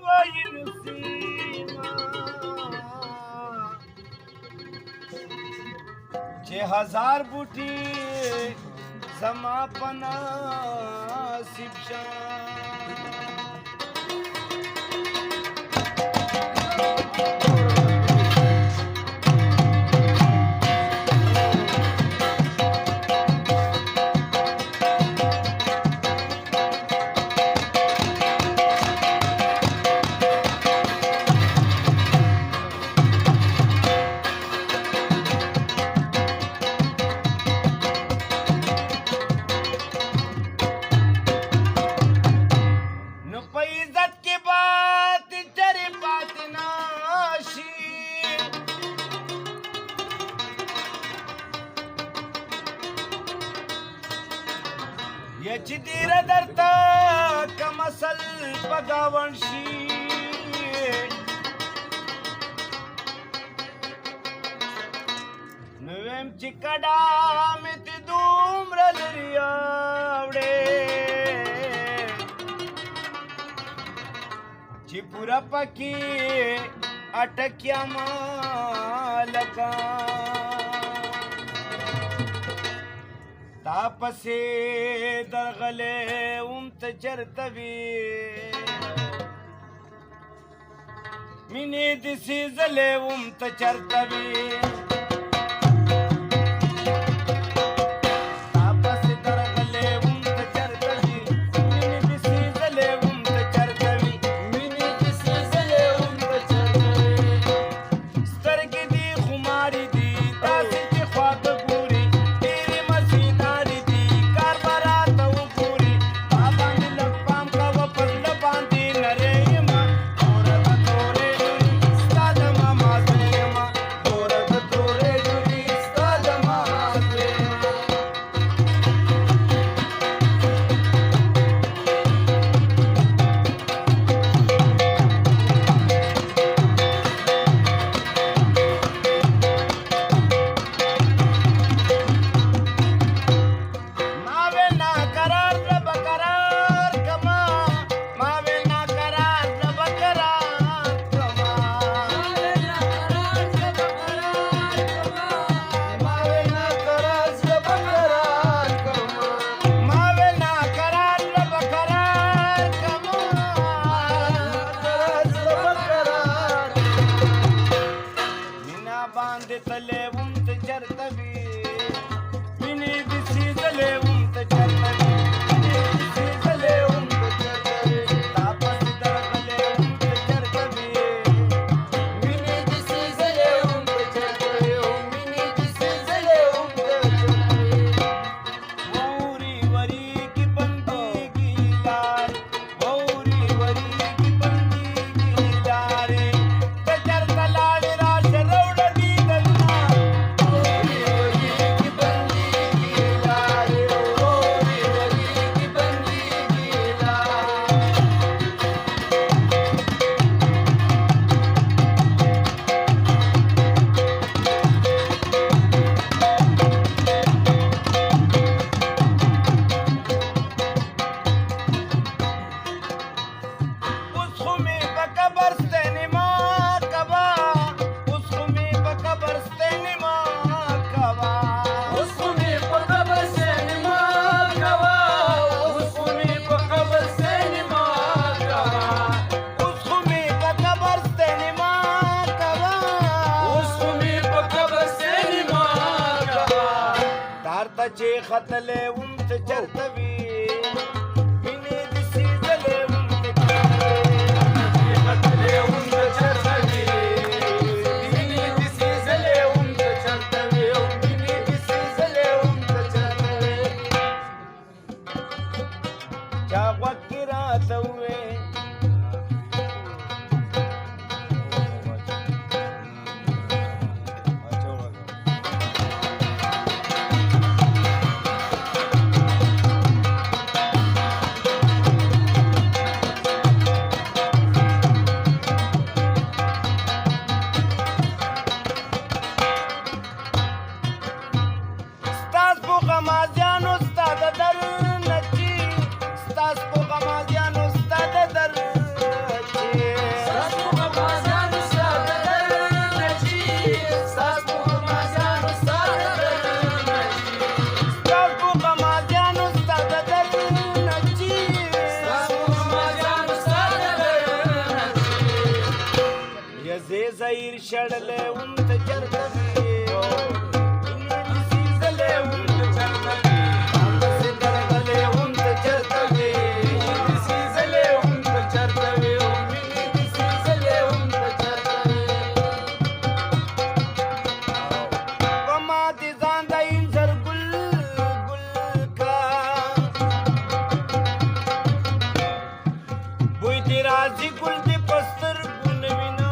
وایو سیما چې هزار بوټي زما پنا نصیب شان یا چې ډېره درته کم اصل په ګاونډ شي نو ویم چې کډه مې ته دومره لرې اوړې چې پوره پکې اټکیام لکه تا پسې درغلې ته چرته وي مینې دسې ځلې ته چرته وي چې ختلې ته چرته وي مینې دسې ځلې ته ختلې ته چرته وي مینې دسې ځلې ته چرته وي مینې دسې ځلې ته چرته وي چا غوږ کې راته ووې زهیر شړلی وم ته چېرته وې مینې دې سېزلی وم ته چېرته وې همداسې درغلی وم ته چېرته وې مینې دې سېزلی وم ته چېرته وې مینې دې سېزلی وم ته چېرته وې په ما دې ځان د انځر ګل ګل کا بوی دې راځي ګل دې په سترګو نه وینمه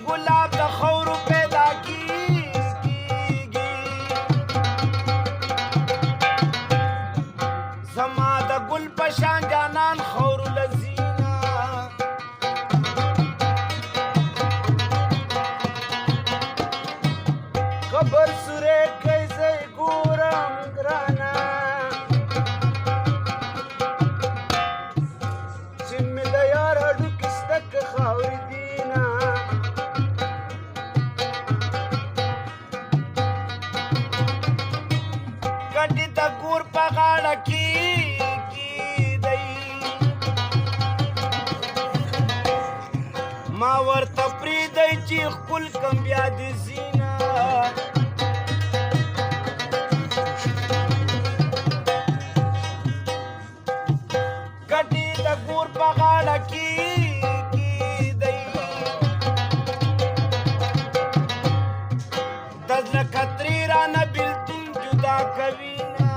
ګلاب د خاورو پیدا کېږي زما د ګل په شان جانان خاورو له زینه خبر سوری کوي زه یې ګورم ګرانه چې مې د یار هډوکي سته که خاورې دینه ګډې د ګور په غاړه کې کېدی ما ورته پرېږدی چې ښکل کم بیا د زینه ګډې د ګور په غاړه کې کېدی د زړه کترې رانه بېلتون جدا کوي نه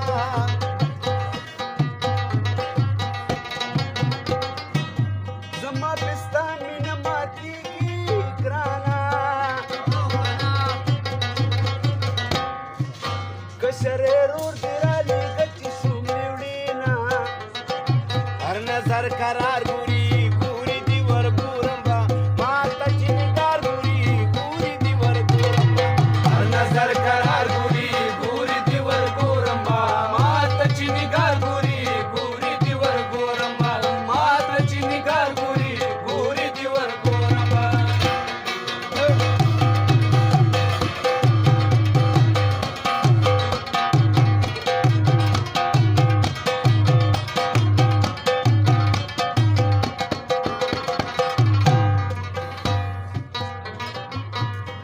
زما پې ستا مینه ماتېږي ګرانه کشرې رور دې رالېږه چې څومرې وړې نه هر نظر قرار ګوري ګوري دې ور ګورم به ما ته چې نګار ګوري ګوري دې ور ګورم به هر نظر قرار ګوري ګوري دې ور ګورم به ما ته چې نګار ګوري ګوري دې ور ګورم به ما ته چې نګار ګوري ګوري دې ور ګورم به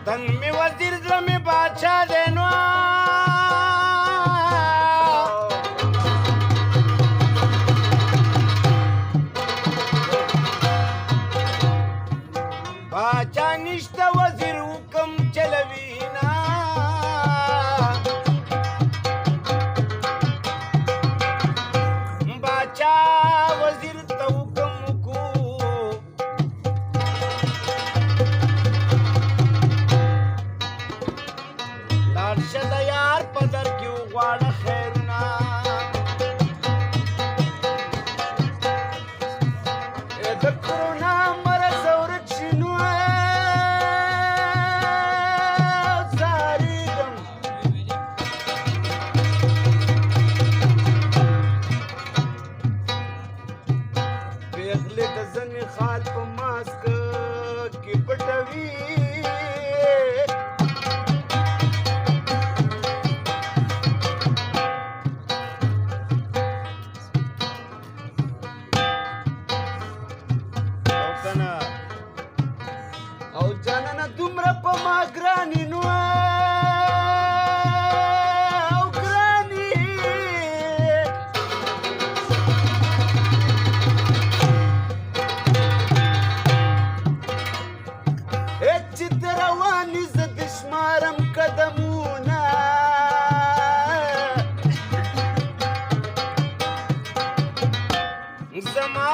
تن می وزیر زړه می باچا دی نو باچا نشته وزیر حکم چلوي نه باچا وزیر ته حکم وکړو لاړ شه د یار په در کې وغواړه خیرونه د کرونا مرض ورک شي نو زارېږم پېغلې د ځنې خال په ماسک کې پټوي او جانانه دومره په ما ګرانې نو او ګرانې چې ته روانې زه د شمارم قدمونه زما